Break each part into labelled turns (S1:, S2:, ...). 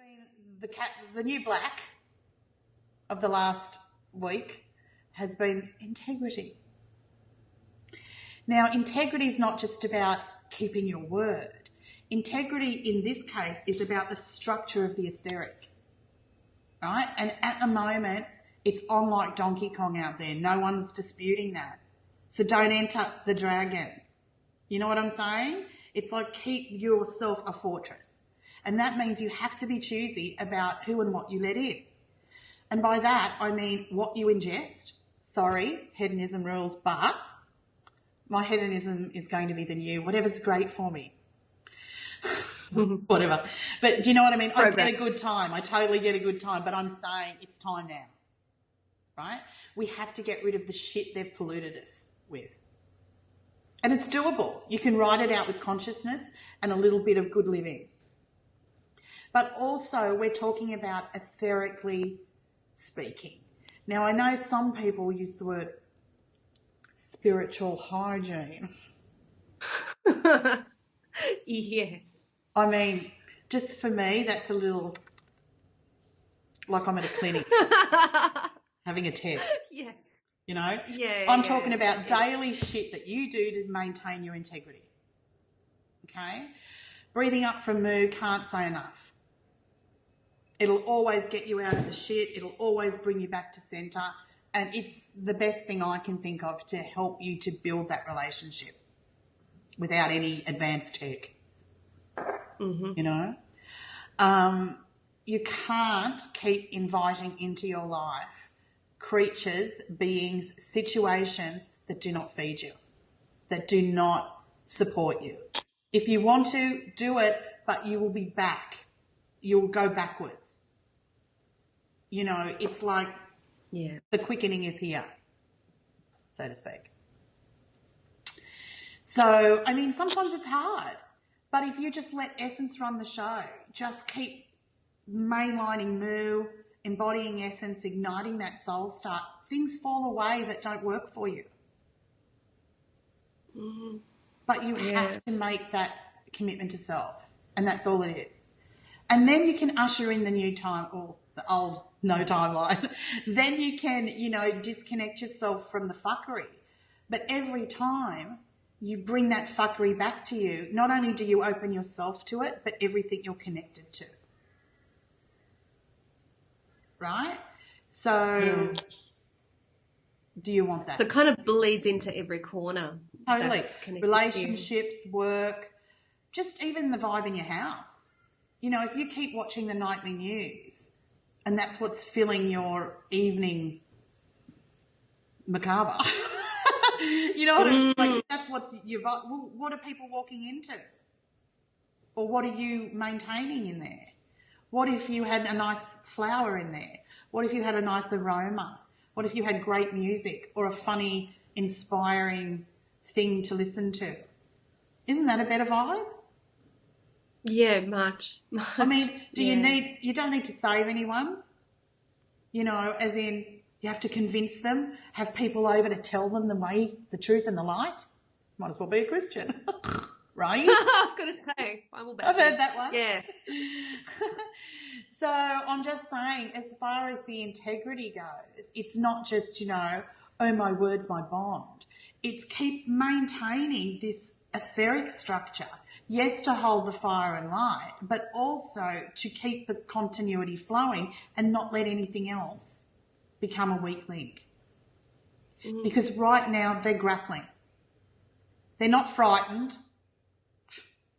S1: been the new black of the last week has been integrity. Now, integrity is not just about keeping your word. Integrity in this case is about the structure of the etheric, right? And at the moment, it's on like Donkey Kong out there. No one's disputing that. So don't enter the dragon. You know what I'm saying? It's like keep yourself a fortress. And that means you have to be choosy about who and what you let in. And by that, I mean what you ingest. Sorry, hedonism rules, but my hedonism is going to be the new, whatever's great for me. Whatever. But do you know what I mean? I get a good time. I totally get a good time, but I'm saying it's time now, right? We have to get rid of the shit they've polluted us with. And it's doable. You can write it out with consciousness and a little bit of good living. But also we're talking about etherically speaking. Now, I know some people use the word spiritual hygiene.
S2: Yes.
S1: I mean, just for me, that's a little like I'm at a clinic having a test.
S2: Yeah.
S1: You know?
S2: Yeah.
S1: I'm talking about daily shit that you do to maintain your integrity. Okay? Breathing up from Moo, can't say enough. It'll always get you out of the shit. It'll always bring you back to centre. And it's the best thing I can think of to help you to build that relationship without any advanced tech.
S2: Mm-hmm.
S1: You know? You can't keep inviting into your life creatures, beings, situations that do not feed you, that do not support you. If you want to, do it, but you will be back. You'll go backwards. You know, it's like the quickening is here, so to speak. So, I mean, sometimes it's hard, but if you just let essence run the show, just keep mainlining Moo, embodying essence, igniting that soul start, things fall away that don't work for you.
S2: Mm-hmm.
S1: But you have to make that commitment to self, and that's all it is. And then you can usher in the new time, or the old no timeline. Then you can, you know, disconnect yourself from the fuckery. But every time you bring that fuckery back to you, not only do you open yourself to it, but everything you're connected to. Right? So do you want that?
S2: So it kind of bleeds into every corner.
S1: Totally. Relationships, work, just even the vibe in your house. You know, if you keep watching the nightly news and that's what's filling your evening macabre, you know what I mean? Like, that's what's your vibe. Well, what are people walking into? Or what are you maintaining in there? What if you had a nice flower in there? What if you had a nice aroma? What if you had great music or a funny, inspiring thing to listen to? Isn't that a better vibe?
S2: Yeah, much.
S1: I mean, you don't need to save anyone, you know, as in you have to convince them, have people over to tell them the way, the truth and the light. Might as well be a Christian, right?
S2: I was going to say, I've
S1: heard that one.
S2: Yeah.
S1: So I'm just saying, as far as the integrity goes, it's not just, you know, oh, my word's my bond. It's keep maintaining this etheric structure. Yes, to hold the fire and light, but also to keep the continuity flowing and not let anything else become a weak link. Mm. Because right now they're grappling. They're not frightened.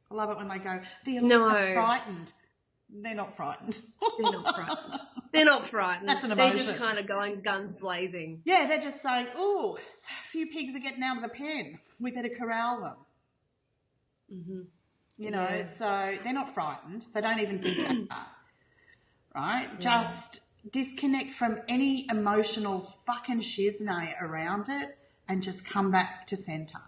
S1: I love it when they go, they're frightened. They're not frightened.
S2: They're not frightened. They're not frightened.
S1: That's an emotion.
S2: They're just kind of going guns blazing.
S1: Yeah, they're just saying, oh, a few pigs are getting out of the pen. We better corral them.
S2: Mm-hmm.
S1: You know, so they're not frightened. So don't even think that far, right? Yeah. Just disconnect from any emotional fucking shiznay around it and just come back to centre.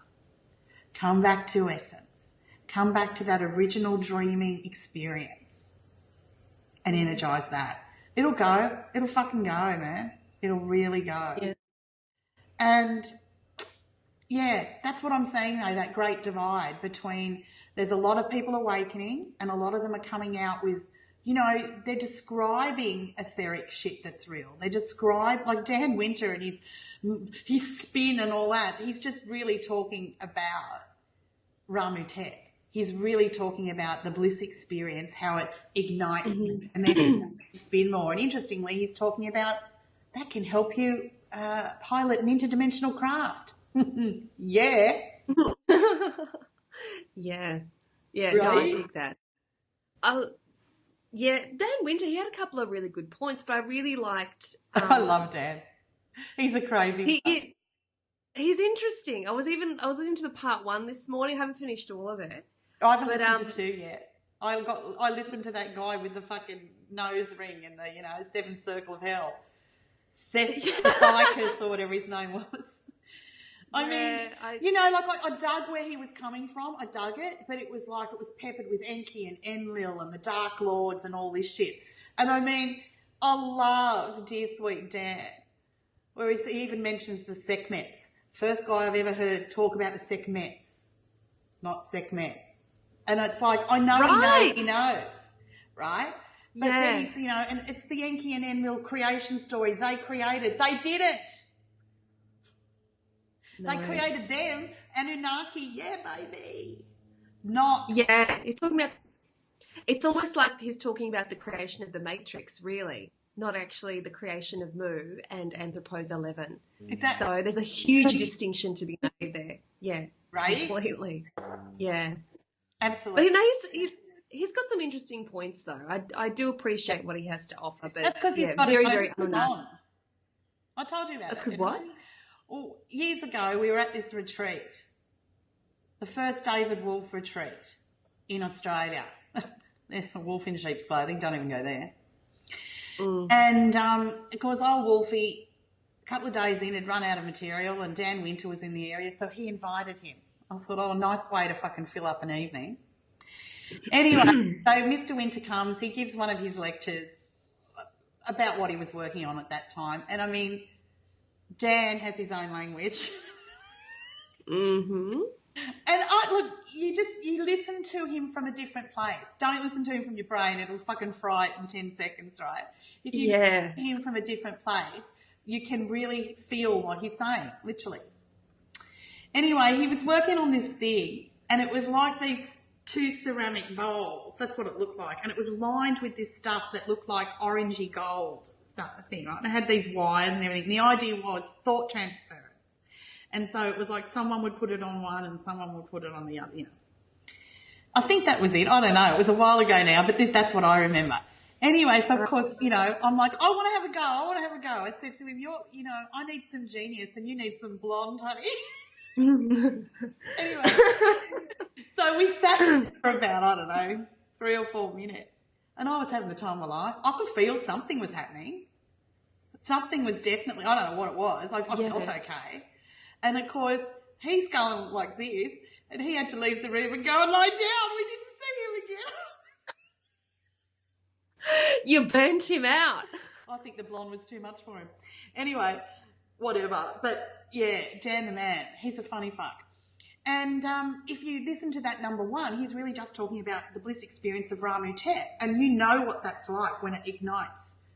S1: Come back to essence. Come back to that original dreaming experience and energise that. It'll go. It'll fucking go, man. It'll really go.
S2: Yeah.
S1: And, yeah, that's what I'm saying, though, that great divide between there's a lot of people awakening and a lot of them are coming out with they're describing etheric shit that's real. They describe, like Dan Winter and his spin and all that. He's just really talking about RaMuTet. He's really talking about the bliss experience, how it ignites and then spin more. And interestingly, he's talking about that can help you pilot an interdimensional craft. Yeah.
S2: Yeah.
S1: Right?
S2: No, I dig that. Yeah, Dan Winter, he had a couple of really good points, but I really liked...
S1: I love Dan. He's a crazy...
S2: He's interesting. I was listening to the part 1 this morning. I haven't finished all of it.
S1: I haven't listened to 2 yet. I listened to that guy with the fucking nose ring and the, 7th circle of hell. Seth or whatever his name was. I dug where he was coming from. I dug it, but it was peppered with Enki and Enlil and the Dark Lords and all this shit. And I mean, I love Dear Sweet Dan, where he even mentions the Sekhmets. First guy I've ever heard talk about the Sekhmets, not Sekhmet. And it's like, I know he knows, right? But then he's, and it's the Enki and Enlil creation story. They did it. No. They created them. Annunaki, yeah, baby.
S2: Yeah, he's talking about, it's almost like he's talking about the creation of the Matrix, really. Not actually the creation of Mu and Anthropos 11. So there's a huge distinction to be made there. Yeah.
S1: Right?
S2: Completely. Yeah.
S1: Absolutely.
S2: But he's got some interesting points though. I do appreciate what he has to offer, but
S1: that's because he's got
S2: very,
S1: it
S2: very
S1: on. I told you about
S2: that's
S1: that.
S2: Because what?
S1: Well, years ago we were at this retreat, the first David Wolf retreat in Australia. Wolf in sheep's clothing, don't even go there. And of course old Wolfie, a couple of days in, had run out of material and Dan Winter was in the area, so he invited him. I thought, nice way to fucking fill up an evening. Anyway, so Mr. Winter comes, he gives one of his lectures about what he was working on at that time. And I mean, Dan has his own language.
S2: Mm-hmm.
S1: And you listen to him from a different place. Don't listen to him from your brain. It'll fucking fry it in 10 seconds, right? If you listen to him from a different place, you can really feel what he's saying, literally. Anyway, he was working on this thing and it was like these 2 ceramic bowls. That's what it looked like. And it was lined with this stuff that looked like orangey gold thing, right? And it had these wires and everything. And the idea was thought transference. And so it was like someone would put it on one and someone would put it on the other, I think that was it. I don't know. It was a while ago now, but that's what I remember. Anyway, so of course, I'm like, I want to have a go. I said to him, I need some genius and you need some blonde, honey. Anyway, so we sat for about, 3 or 4 minutes and I was having the time of my life. I could feel something was happening. Something was definitely, I don't know what it was. I felt okay. And of course, he's going like this and he had to leave the room and go and lie down. We didn't see him again.
S2: You burnt him out.
S1: I think the blonde was too much for him. Anyway, whatever. But yeah, Dan the man, he's a funny fuck. And if you listen to that number 1, he's really just talking about the bliss experience of RaMuTet. And you know what that's like when it ignites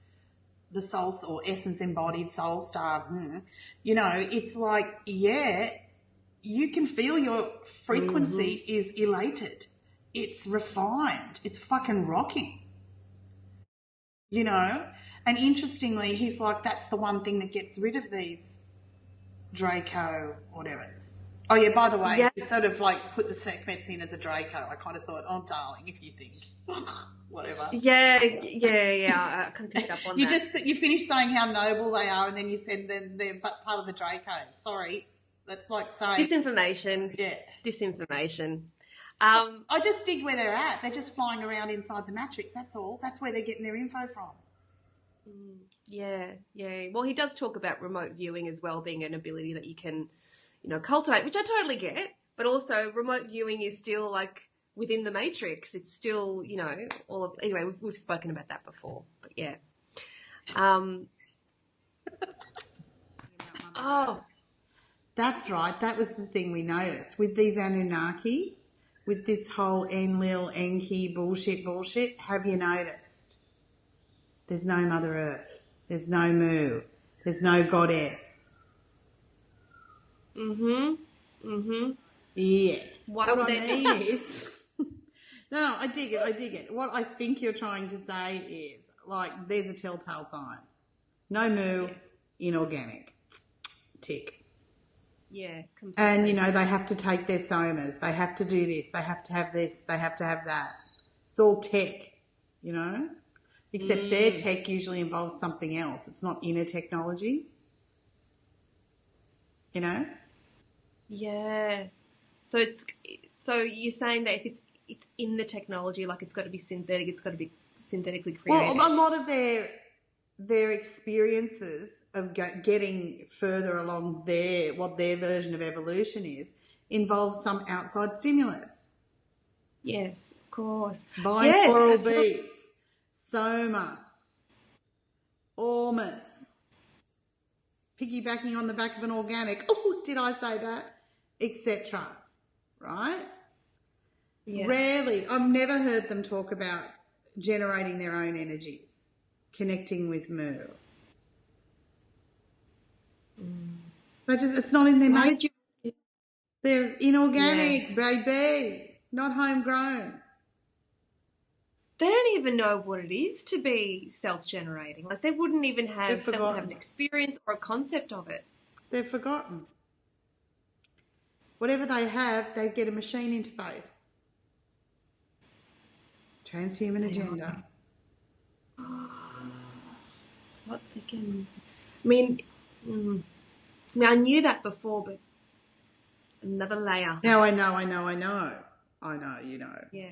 S1: the soul or essence embodied soul star. It's like, you can feel your frequency is elated. It's refined. It's fucking rocking. And interestingly, he's like, that's the one thing that gets rid of these Draco whatever's. Oh, yeah, by the way, he sort of like put the Sekhmets in as a Draco. I kind of thought, oh, darling, if you think, whatever.
S2: Yeah, I can pick up on that.
S1: You finished saying how noble they are and then you said they're part of the Draco. Sorry, that's like saying...
S2: Disinformation.
S1: Yeah.
S2: Disinformation.
S1: I just dig where they're at. They're just flying around inside the matrix, that's all. That's where they're getting their info from.
S2: Yeah. Well, he does talk about remote viewing as well being an ability that you can, cultivate, which I totally get. But also, remote viewing is still like within the matrix. It's still, all of. Anyway, we've spoken about that before. But yeah.
S1: That's right. That was the thing we noticed with these Anunnaki. with this whole Enlil, Enki bullshit, have you noticed? There's no Mother Earth. There's no Mu. There's no goddess. Yeah.
S2: Why would
S1: what I
S2: they?
S1: mean is... No, I dig it. What I think you're trying to say is, like, there's a telltale sign. No Mu,
S2: Yes.
S1: inorganic. Tick.
S2: Yeah, completely.
S1: And, you know, they have to take their somas. They have to do this. They have to have this. They have to have that. It's all tech, you know? Except their tech usually involves something else. It's not inner technology. You know?
S2: Yeah. So you're saying that if it's in the technology, like it's got to be synthetic, it's got to be synthetically created.
S1: Well, a lot of their experiences of getting further along what their version of evolution is involves some outside stimulus.
S2: Yes, of course.
S1: Binaural
S2: Yes,
S1: beats, soma, ormus, piggybacking on the back of an organic. Oh, did I say that? Etc. Right?
S2: Yeah.
S1: Rarely, I've never heard them talk about generating their own energies, connecting with Mu. It's not in their
S2: Why
S1: make.
S2: did you?
S1: They're inorganic, baby, not homegrown.
S2: They don't even know what it is to be self-generating. Like they wouldn't even
S1: They've
S2: have. They wouldn't
S1: forgotten.
S2: have an experience or a concept of it.
S1: They've forgotten. Whatever they have, they get a machine interface. Transhuman agenda.
S2: What thickens? I mean, I knew that before, but another layer.
S1: Now I know, you know.
S2: Yeah.